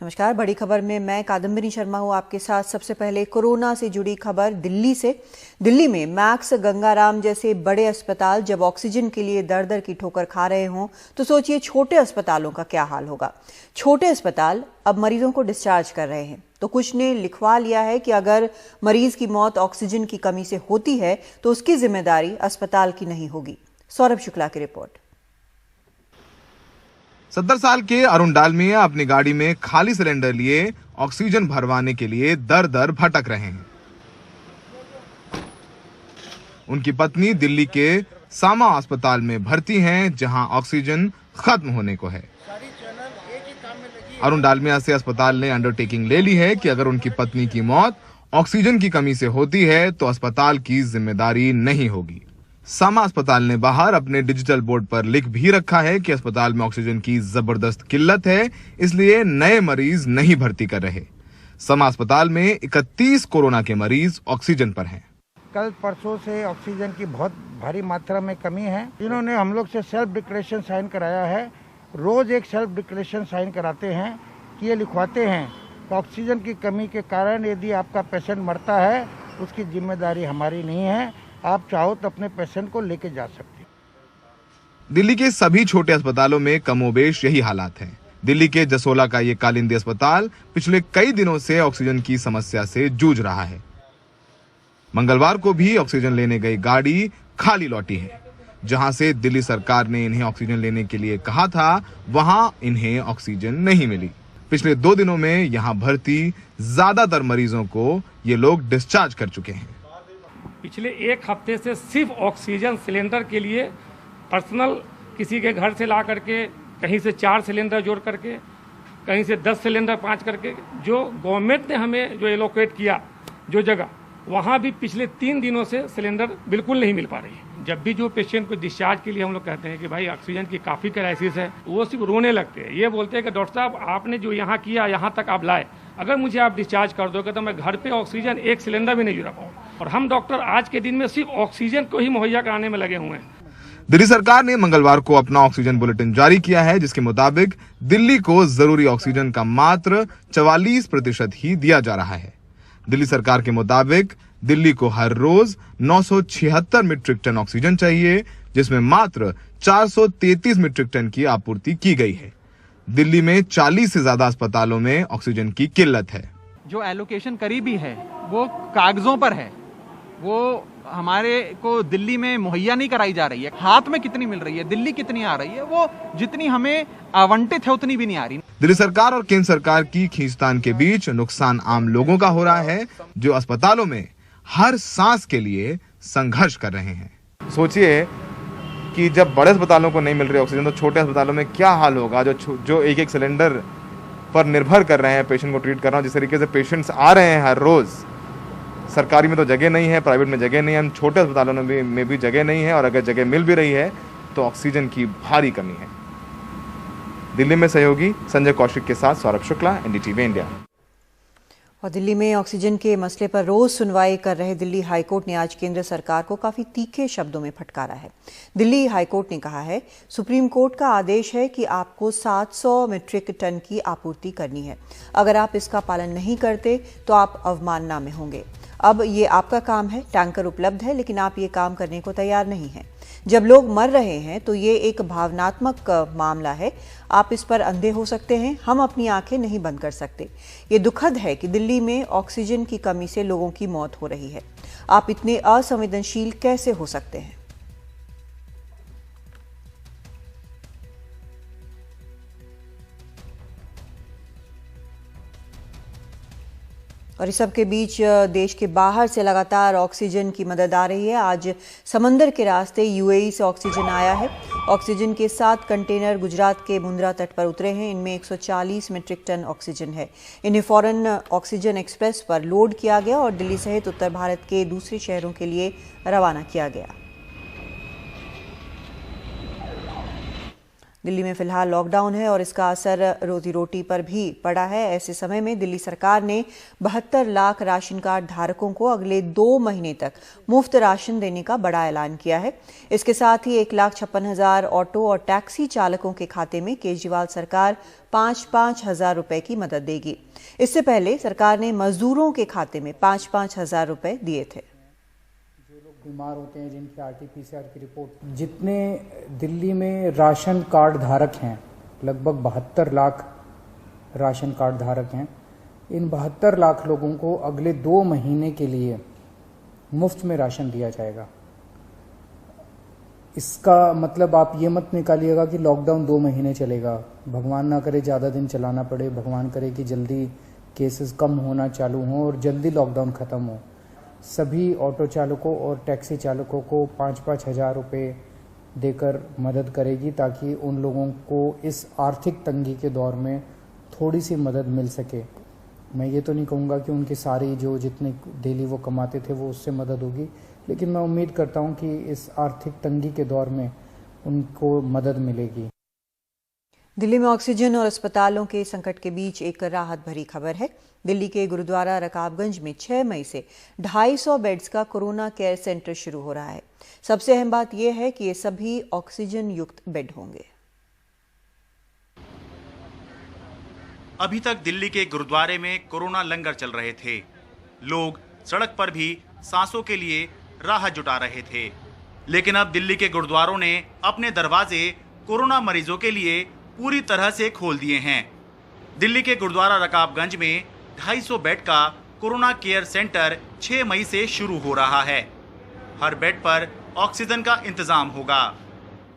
नमस्कार। बड़ी खबर में मैं कादम्बिनी शर्मा हूं आपके साथ। सबसे पहले कोरोना से जुड़ी खबर दिल्ली से। दिल्ली में मैक्स, गंगाराम जैसे बड़े अस्पताल जब ऑक्सीजन के लिए दर दर की ठोकर खा रहे हों तो सोचिए छोटे अस्पतालों का क्या हाल होगा। छोटे अस्पताल अब मरीजों को डिस्चार्ज कर रहे हैं तो कुछ ने लिखवा लिया है कि अगर मरीज की मौत ऑक्सीजन की कमी से होती है तो उसकी जिम्मेदारी अस्पताल की नहीं होगी। सौरभ शुक्ला की रिपोर्ट। 70 साल के अरुण डालमिया अपनी गाड़ी में खाली सिलेंडर लिए ऑक्सीजन भरवाने के लिए दर दर भटक रहे हैं। उनकी पत्नी दिल्ली के सामा अस्पताल में भर्ती हैं, जहां ऑक्सीजन खत्म होने को है। अरुण डालमिया से अस्पताल ने अंडरटेकिंग ले ली है कि अगर उनकी पत्नी की मौत ऑक्सीजन की कमी से होती है तो अस्पताल की जिम्मेदारी नहीं होगी। सामा अस्पताल ने बाहर अपने डिजिटल बोर्ड पर लिख भी रखा है कि अस्पताल में ऑक्सीजन की जबरदस्त किल्लत है, इसलिए नए मरीज नहीं भर्ती कर रहे। सामा अस्पताल में 31 कोरोना के मरीज ऑक्सीजन पर हैं। कल परसों से ऑक्सीजन की बहुत भारी मात्रा में कमी है। इन्होंने हम लोग से सेल्फ डिक्लेरेशन साइन कराया है। रोज एक सेल्फ डिक्लेरेशन साइन कराते हैं कि ये लिखवाते हैं कि ऑक्सीजन की कमी के कारण यदि आपका पेशेंट मरता है उसकी जिम्मेदारी हमारी नहीं है, आप चाहो तो अपने पेशेंट को लेके जा सकते हैं। दिल्ली के सभी छोटे अस्पतालों में कमोबेश यही हालात हैं। दिल्ली के जसोला का ये कालिंदी अस्पताल पिछले कई दिनों से ऑक्सीजन की समस्या से जूझ रहा है। मंगलवार को भी ऑक्सीजन लेने गई गाड़ी खाली लौटी है। जहां से दिल्ली सरकार ने इन्हें ऑक्सीजन लेने के लिए कहा था, वहां इन्हें ऑक्सीजन नहीं मिली। पिछले 2 दिनों में यहां भर्ती ज्यादातर मरीजों को ये लोग डिस्चार्ज कर चुके हैं। पिछले 1 हफ्ते से सिर्फ ऑक्सीजन सिलेंडर के लिए पर्सनल किसी के घर से ला करके, कहीं से 4 सिलेंडर जोड़ करके, कहीं से 10 सिलेंडर 5 करके, जो गवर्नमेंट ने हमें जो एलोकेट किया जो जगह, वहाँ भी पिछले 3 दिनों से सिलेंडर बिल्कुल नहीं मिल पा रही है। जब भी जो पेशेंट को डिस्चार्ज के लिए हम लोग कहते हैं कि भाई ऑक्सीजन की काफ़ी क्राइसिस है, वो सिर्फ रोने लगते हैं। ये बोलते हैं कि डॉक्टर साहब आपने जो यहाँ किया, यहाँ तक आप लाए, अगर मुझे आप डिस्चार्ज कर दोगे तो मैं घर पे ऑक्सीजन 1 सिलेंडर भी नहीं जुड़ा पाऊँ। और हम डॉक्टर आज के दिन में सिर्फ ऑक्सीजन को ही मुहैया कराने में लगे हुए हैं। दिल्ली सरकार ने मंगलवार को अपना ऑक्सीजन बुलेटिन जारी किया है, जिसके मुताबिक दिल्ली को जरूरी ऑक्सीजन का मात्र 44% ही दिया जा रहा है। दिल्ली सरकार के मुताबिक दिल्ली को हर रोज 976 मीट्रिक टन ऑक्सीजन चाहिए, जिसमें मात्र 433 मीट्रिक टन की आपूर्ति की गई है। दिल्ली में 40 से ज्यादा अस्पतालों में ऑक्सीजन की किल्लत है। जो एलोकेशन करीबी है वो कागजों पर है, वो हमारे को दिल्ली में मुहैया नहीं कराई जा रही है। हाथ में कितनी मिल रही है, दिल्ली कितनी आ रही है, वो जितनी हमें आवंटित है उतनी भी नहीं आ रही। दिल्ली सरकार और केंद्र सरकार की खींचतान के बीच नुकसान आम लोगों का हो रहा है, जो अस्पतालों में हर सांस के लिए संघर्ष कर रहे हैं। सोचिए कि जब बड़े अस्पतालों को नहीं मिल रही ऑक्सीजन तो छोटे अस्पतालों में क्या हाल होगा, जो एक सिलेंडर पर निर्भर कर रहे हैं पेशेंट को ट्रीट कर रहे हैं। जिस तरीके से पेशेंट्स आ रहे हैं हर रोज, सरकारी में तो जगह नहीं है, प्राइवेट में जगह नहीं है, छोटे अस्पतालों में भी जगह नहीं है, और अगर जगह मिल भी रही है तो ऑक्सीजन की भारी कमी है। दिल्ली में सहयोगी संजय कौशिक के साथ सौरभ शुक्ला, एनडीटीवी इंडिया। और दिल्ली में ऑक्सीजन के मसले पर रोज सुनवाई कर रहे दिल्ली हाईकोर्ट ने आज केंद्र सरकार को काफी तीखे शब्दों में फटकारा है। दिल्ली हाईकोर्ट ने कहा है, सुप्रीम कोर्ट का आदेश है कि आपको 700 मीट्रिक टन की आपूर्ति करनी है। अगर आप इसका पालन नहीं करते तो आप अवमानना में होंगे। अब ये आपका काम है, टैंकर उपलब्ध है, लेकिन आप ये काम करने को तैयार नहीं हैं। जब लोग मर रहे हैं तो ये एक भावनात्मक मामला है, आप इस पर अंधे हो सकते हैं, हम अपनी आंखें नहीं बंद कर सकते। ये दुखद है कि दिल्ली में ऑक्सीजन की कमी से लोगों की मौत हो रही है। आप इतने असंवेदनशील कैसे हो सकते हैं? और इस सब के बीच देश के बाहर से लगातार ऑक्सीजन की मदद आ रही है। आज समंदर के रास्ते यूएई से ऑक्सीजन आया है। ऑक्सीजन के 7 कंटेनर गुजरात के मुंद्रा तट पर उतरे हैं। इनमें 140 मीट्रिक टन ऑक्सीजन है। इन्हें फौरन ऑक्सीजन एक्सप्रेस पर लोड किया गया और दिल्ली सहित उत्तर भारत के दूसरे शहरों के लिए रवाना किया गया। दिल्ली में फिलहाल लॉकडाउन है और इसका असर रोजी रोटी पर भी पड़ा है। ऐसे समय में दिल्ली सरकार ने 72 लाख राशन कार्ड धारकों को अगले 2 महीने तक मुफ्त राशन देने का बड़ा ऐलान किया है। इसके साथ ही 1,56,000 ऑटो और टैक्सी चालकों के खाते में केजरीवाल सरकार 5-5 हजार रुपए की मदद देगी। इससे पहले सरकार ने मजदूरों के खाते में 5-5 हजार रुपए दिए थे। बीमार होते हैं, जिनकी आरटीपीसीआर की रिपोर्ट, जितने दिल्ली में राशन कार्ड धारक हैं, लगभग 72 लाख राशन कार्ड धारक हैं, इन 72 लाख लोगों को अगले 2 महीने के लिए मुफ्त में राशन दिया जाएगा। इसका मतलब आप ये मत निकालिएगा कि लॉकडाउन 2 महीने चलेगा। भगवान ना करे ज़्यादा दिन चलाना पड़े, भगवान करे कि जल्दी केसेस कम होना चालू हों और जल्दी लॉकडाउन ख़त्म हो। सभी ऑटो चालकों और टैक्सी चालकों को 5-5 हजार रुपये देकर मदद करेगी, ताकि उन लोगों को इस आर्थिक तंगी के दौर में थोड़ी सी मदद मिल सके। मैं ये तो नहीं कहूँगा कि उनकी सारी जो जितने डेली वो कमाते थे वो उससे मदद होगी, लेकिन मैं उम्मीद करता हूँ कि इस आर्थिक तंगी के दौर में उनको मदद मिलेगी। दिल्ली में ऑक्सीजन और अस्पतालों के संकट के बीच एक राहत भरी खबर है। दिल्ली के गुरुद्वारा रकाबगंज में 6 मई से 250 बेड्स का कोरोना केयर सेंटर शुरू हो रहा है। सबसे अहम बात यह है कि ये सभी ऑक्सीजन युक्त बेड होंगे। अभी तक दिल्ली के गुरुद्वारे में कोरोना लंगर चल रहे थे। लोग सड़क पर भी सांसों के लिए राह जुटा रहे थे, लेकिन अब दिल्ली के गुरुद्वारों ने अपने दरवाजे कोरोना मरीजों के लिए पूरी तरह से खोल दिए हैं। दिल्ली के गुरुद्वारा रकाबगंज में 250 बेड का कोरोना केयर सेंटर 6 मई से शुरू हो रहा है। हर बेड पर ऑक्सीजन का इंतजाम होगा।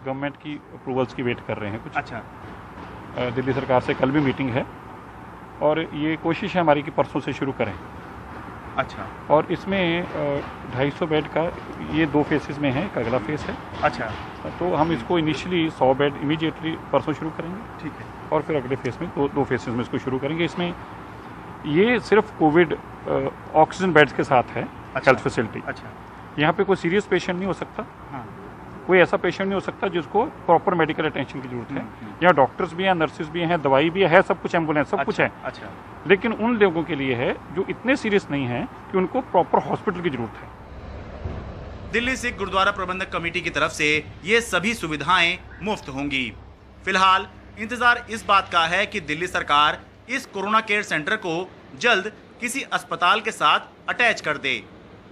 गवर्नमेंट की अप्रूवल्स की वेट कर रहे हैं कुछ। अच्छा, दिल्ली सरकार से कल भी मीटिंग है और ये कोशिश है हमारी कि परसों से शुरू करें। अच्छा, और इसमें 250 बेड का ये 2 फेसेस में है, एक अगला फेस है। अच्छा, तो हम इसको इनिशियली 100 बेड इमीडिएटली परसों शुरू करेंगे। ठीक है। और फिर अगले फेस में दो फेसेस में इसको शुरू करेंगे। इसमें ये सिर्फ कोविड ऑक्सीजन बेड्स के साथ है। अच्छा, हेल्थ फैसिलिटी। अच्छा, यहाँ पे कोई सीरियस पेशेंट नहीं हो सकता। हाँ, कोई ऐसा पेशेंट नहीं हो सकता जिसको प्रॉपर मेडिकल अटेंशन की जरूरत है। यहाँ डॉक्टर्स भी हैं, नर्सेज भी हैं, दवाई भी है, सब कुछ, एम्बुलेंस सब कुछ है। अच्छा, लेकिन उन लोगों के लिए है जो इतने सीरियस नहीं है कि उनको प्रॉपर हॉस्पिटल की जरूरत है। दिल्ली सिख गुरुद्वारा प्रबंधक कमेटी की तरफ से ये सभी सुविधाएं मुफ्त होंगी। फिलहाल इंतजार इस बात का है कि दिल्ली सरकार इस कोरोना केयर सेंटर को जल्द किसी अस्पताल के साथ अटैच कर दे,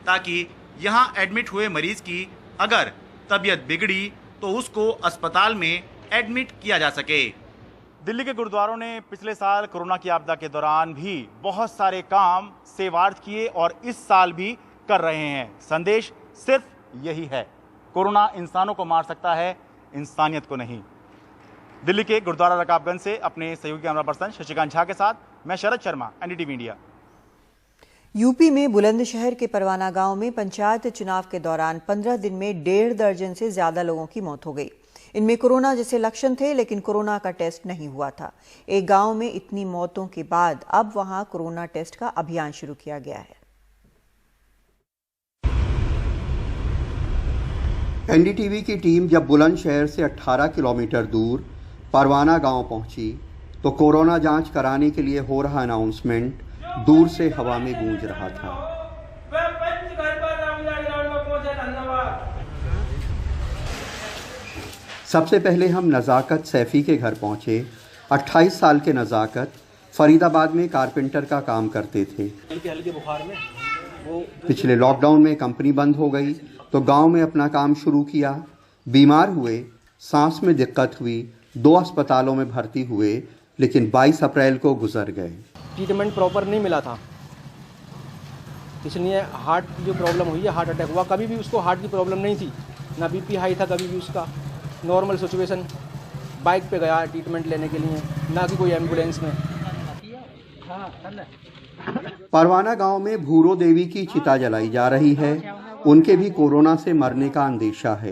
ताकि यहाँ एडमिट हुए मरीज की अगर तबीयत बिगड़ी तो उसको अस्पताल में एडमिट किया जा सके। दिल्ली के गुरुद्वारों ने पिछले साल कोरोना की आपदा के दौरान भी बहुत सारे काम सेवार्थ किए और इस साल भी कर रहे हैं। संदेश सिर्फ यही है, कोरोना इंसानों को मार सकता है, इंसानियत को नहीं। दिल्ली के गुरुद्वारा रकाबगंज से अपने सहयोगी कैमरा पर्सन शशिकांत झा के साथ मैं Sharad Sharma, NDTV India. UP में बुलंदशहर के परवाना गांव में पंचायत चुनाव के दौरान 15 दिन में 1.5 दर्जन से ज्यादा लोगों की मौत हो गई। इनमें कोरोना जैसे लक्षण थे, लेकिन कोरोना का टेस्ट नहीं हुआ था। एक गांव में इतनी मौतों के बाद अब वहां कोरोना टेस्ट का अभियान शुरू किया गया है। एनडीटीवी की टीम जब बुलंदशहर से 18 किलोमीटर दूर परवाना गांव पहुंची तो कोरोना जांच कराने के लिए हो रहा अनाउंसमेंट दूर से हवा में गूंज रहा था। सबसे पहले हम नज़ाकत सैफी के घर पहुंचे। 28 साल के नज़ाकत फरीदाबाद में कारपेंटर का काम करते थे। पिछले लॉकडाउन में कंपनी बंद हो गई तो गांव में अपना काम शुरू किया। बीमार हुए, सांस में दिक्कत हुई, 2 अस्पतालों में भर्ती हुए, लेकिन 22 अप्रैल को गुजर गए। ट्रीटमेंट प्रॉपर नहीं मिला था, इसलिए हार्ट की जो प्रॉब्लम हुई है, हार्ट अटैक हुआ। कभी भी उसको हार्ट की प्रॉब्लम नहीं थी, ना बीपी हाई था कभी भी उसका, नॉर्मल सिचुएशन। बाइक पे गया ट्रीटमेंट लेने के लिए, ना कि कोई एम्बुलेंस में। परवाना गांव में भूरो देवी की चिता जलाई जा रही है। उनके भी कोरोना से मरने का अंदेशा है।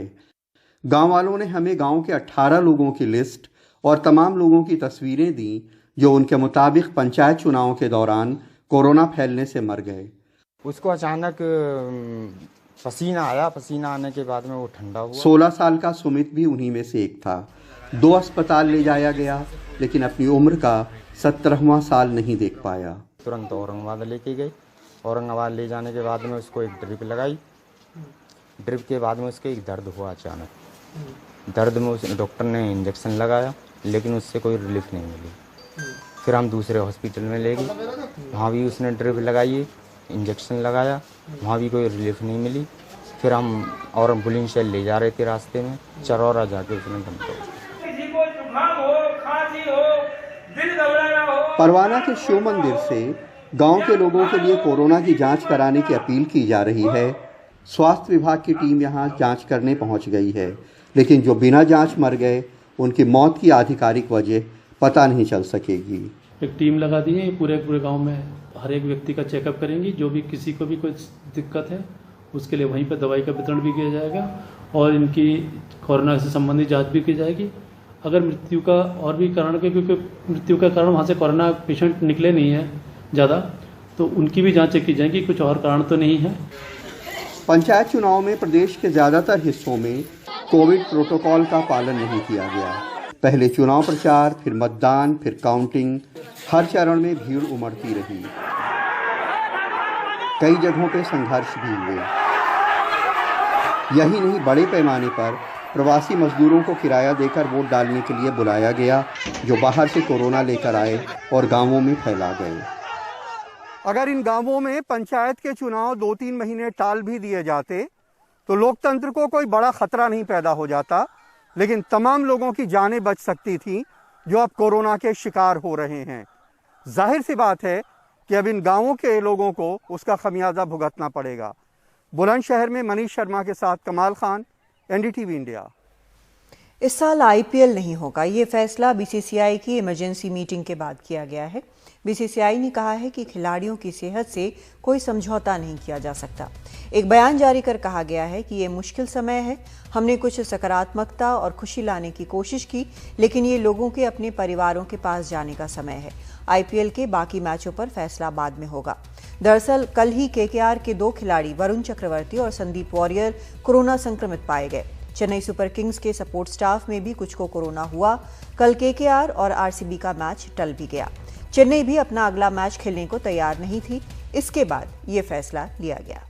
गांव वालों ने हमें गांव के 18 लोगों की लिस्ट और तमाम लोगों की तस्वीरें दी जो उनके मुताबिक पंचायत चुनाव के दौरान कोरोना फैलने से मर गए। उसको अचानक पसीना आया, पसीना आने के बाद में वो ठंडा हुआ। 16 साल का सुमित भी उन्हीं में से एक था। 2 अस्पताल ले जाया गया, लेकिन अपनी उम्र का 17वां साल नहीं देख पाया। तुरंत औरंगाबाद लेके गए। औरंगाबाद ले जाने के बाद में उसको एक ड्रिप लगाई। ड्रिप के बाद में उसके एक दर्द हुआ अचानक। दर्द में उस डॉक्टर ने इंजेक्शन लगाया, लेकिन उससे कोई रिलीफ नहीं मिली। फिर हम दूसरे हॉस्पिटल में ले गए, वहाँ भी उसने ड्रिप लगाई, इंजेक्शन लगाया, वहाँ भी कोई रिलीफ नहीं मिली। फिर हम और बुलंदशहर ले जा रहे थे, रास्ते में चरौरा जाके उसने दम तोड़ा। परवाना के शिव मंदिर से गांव के लोगों के लिए कोरोना की जांच कराने की अपील की जा रही है। स्वास्थ्य विभाग की टीम यहां जांच करने पहुंच गई है, लेकिन जो बिना जांच मर गए उनकी मौत की आधिकारिक वजह पता नहीं चल सकेगी। एक टीम लगा दी है, पूरे गांव में हर एक व्यक्ति का चेकअप करेंगी। जो भी किसी को भी कोई दिक्कत है उसके लिए वहीं पर दवाई का वितरण भी किया जाएगा और इनकी कोरोना से संबंधित जांच भी की जाएगी। अगर मृत्यु का और भी कारण, क्योंकि मृत्यु का कारण वहाँ से कोरोना पेशेंट निकले नहीं है ज़्यादा, तो उनकी भी जांचें की जाएंगी, कुछ और कारण तो नहीं है। पंचायत चुनाव में प्रदेश के ज़्यादातर हिस्सों में कोविड प्रोटोकॉल का पालन नहीं किया गया। पहले चुनाव प्रचार, फिर मतदान, फिर काउंटिंग, हर चरण में भीड़ उमड़ती रही। कई जगहों पे संघर्ष भी हुए। यही नहीं, बड़े पैमाने पर प्रवासी मजदूरों को किराया देकर वोट डालने के लिए बुलाया गया, जो बाहर से कोरोना लेकर आए और गांवों में फैला गए। अगर इन गांवों में पंचायत के चुनाव 2-3 महीने टाल भी दिए जाते तो लोकतंत्र को कोई बड़ा खतरा नहीं पैदा हो जाता, लेकिन तमाम लोगों की जानें बच सकती थी जो अब कोरोना के शिकार हो रहे हैं। जाहिर सी बात है कि अब इन गांवों के लोगों को उसका खमियाजा भुगतना पड़ेगा। बुलंदशहर में मनीष शर्मा के साथ कमाल खान, एनडीटीवी इंडिया। इस साल आईपीएल नहीं होगा, ये फैसला बीसीसीआई की इमरजेंसी मीटिंग के बाद किया गया है। बीसीसीआई ने कहा है कि खिलाड़ियों की सेहत से कोई समझौता नहीं किया जा सकता। एक बयान जारी कर कहा गया है कि ये मुश्किल समय है, हमने कुछ सकारात्मकता और खुशी लाने की कोशिश की, लेकिन ये लोगों के अपने परिवारों के पास जाने का समय है। आईपीएल के बाकी मैचों पर फैसला बाद में होगा। दरअसल कल ही केकेआर के 2 खिलाड़ी वरुण चक्रवर्ती और संदीप वॉरियर कोरोना संक्रमित पाए गए। चेन्नई सुपर किंग्स के सपोर्ट स्टाफ में भी कुछ को कोरोना हुआ। कल केकेआर और आरसीबी का मैच टल भी गया। चेन्नई भी अपना अगला मैच खेलने को तैयार नहीं थी। इसके बाद ये फैसला लिया गया।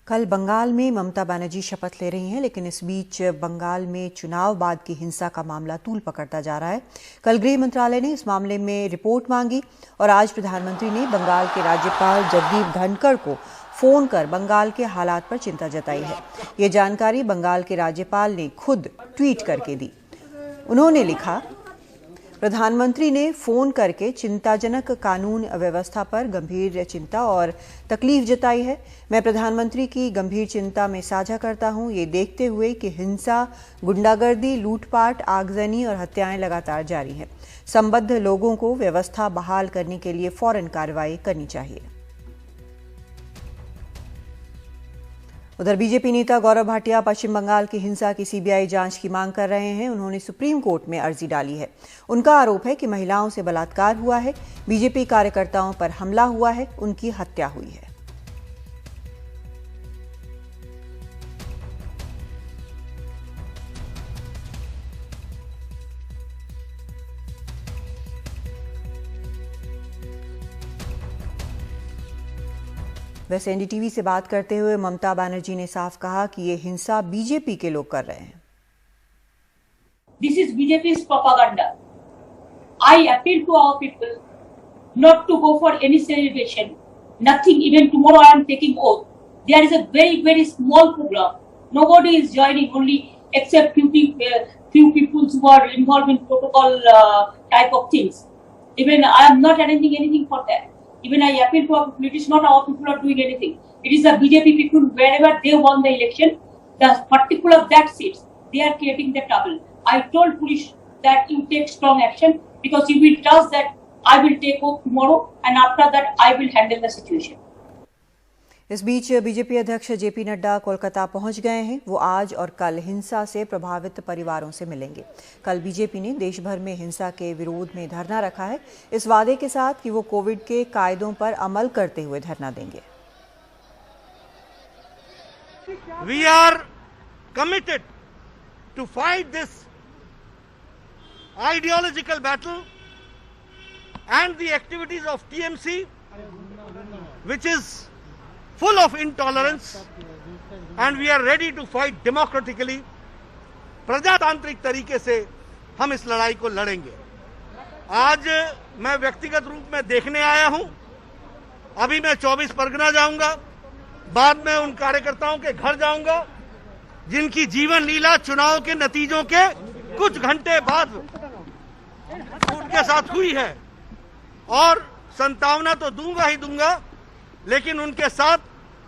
कल बंगाल में ममता बनर्जी शपथ ले रही हैं, लेकिन इस बीच बंगाल में चुनाव बाद की हिंसा का मामला तूल पकड़ता जा रहा है। कल गृह मंत्रालय ने इस मामले में रिपोर्ट मांगी और आज प्रधानमंत्री ने बंगाल के राज्यपाल जगदीप धनखड़ को फोन कर बंगाल के हालात पर चिंता जताई है। ये जानकारी बंगाल के राज्यपाल ने खुद ट्वीट करके दी। उन्होंने लिखा, प्रधानमंत्री ने फोन करके चिंताजनक कानून व्यवस्था पर गंभीर चिंता और तकलीफ जताई है। मैं प्रधानमंत्री की गंभीर चिंता में साझा करता हूं, ये देखते हुए कि हिंसा, गुंडागर्दी, लूटपाट, आगजनी और हत्याएं लगातार जारी हैं। संबद्ध लोगों को व्यवस्था बहाल करने के लिए फौरन कार्रवाई करनी चाहिए। उधर बीजेपी नेता गौरव भाटिया पश्चिम बंगाल की हिंसा की सीबीआई जांच की मांग कर रहे हैं। उन्होंने सुप्रीम कोर्ट में अर्जी डाली है। उनका आरोप है कि महिलाओं से बलात्कार हुआ है, बीजेपी कार्यकर्ताओं पर हमला हुआ है, उनकी हत्या हुई है। वैसे एनडीटीवी से बात करते हुए ममता बनर्जी ने साफ कहा कि ये हिंसा बीजेपी के लोग कर रहे हैं। This is BJP's propaganda. I appeal to our people not to go for any celebration. Nothing. Even tomorrow I am taking oath. There is a very, very small program. Nobody is joining, only except few people who are involved in protocol type of things. Even I am not arranging anything for that. Even I appeal to our people, it is not our people are doing anything. It is the BJP people, wherever they won the election, the particular that seats, they are creating the trouble. I told police that you take strong action because you will trust that I will take oath tomorrow and after that I will handle the situation. इस बीच BJP अध्यक्ष JP Nadda Kolkata पहुंच गए हैं। वो आज और कल हिंसा से प्रभावित परिवारों से मिलेंगे। कल बीजेपी ने देश भर में हिंसा के विरोध में धरना रखा है, इस वादे के साथ कि वो कोविड के कायदों पर अमल करते हुए धरना देंगे। We are committed to fight this ideological battle and the activities of TMC, which is full of intolerance, and we are ready to fight democratically. प्रजातांत्रिक तरीके से हम इस लड़ाई को लड़ेंगे। आज मैं व्यक्तिगत रूप में देखने आया हूं। अभी मैं 24 परगना जाऊंगा, बाद में उन कार्यकर्ताओं के घर जाऊंगा जिनकी जीवन लीला चुनाव के नतीजों के कुछ घंटे बाद उनके साथ हुई है, और संतावना तो दूंगा ही दूंगा, लेकिन उनके साथ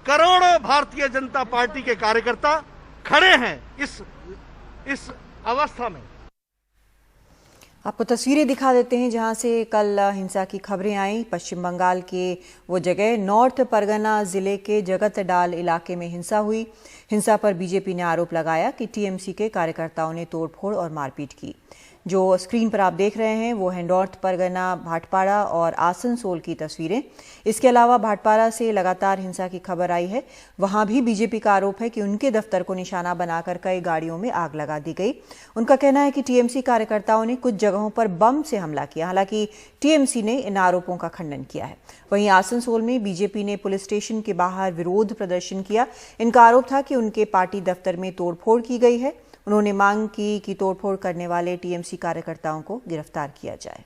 करोड़ों भारतीय जनता पार्टी के कार्यकर्ता खड़े हैं इस अवस्था में। आपको तस्वीरें दिखा देते हैं जहां से कल हिंसा की खबरें आई। पश्चिम बंगाल के वो जगह नॉर्थ परगना जिले के जगतडाल इलाके में हिंसा हुई। हिंसा पर बीजेपी ने आरोप लगाया कि टीएमसी के कार्यकर्ताओं ने तोड़फोड़ और मारपीट की। जो स्क्रीन पर आप देख रहे हैं वो है नॉर्थ परगना, भाटपाड़ा और आसनसोल की तस्वीरें। इसके अलावा भाटपाड़ा से लगातार हिंसा की खबर आई है। वहां भी बीजेपी का आरोप है कि उनके दफ्तर को निशाना बनाकर कई गाड़ियों में आग लगा दी गई। उनका कहना है कि टीएमसी कार्यकर्ताओं ने कुछ जगहों पर बम से हमला किया। हालांकि टीएमसी ने इन आरोपों का खंडन किया है। वहीं आसनसोल में बीजेपी ने पुलिस स्टेशन के बाहर विरोध प्रदर्शन किया। इनका आरोप था कि उनके पार्टी दफ्तर में तोड़फोड़ की गई है। उन्होंने मांग की कि तोड़फोड़ करने वाले टीएमसी कार्यकर्ताओं को गिरफ्तार किया जाए।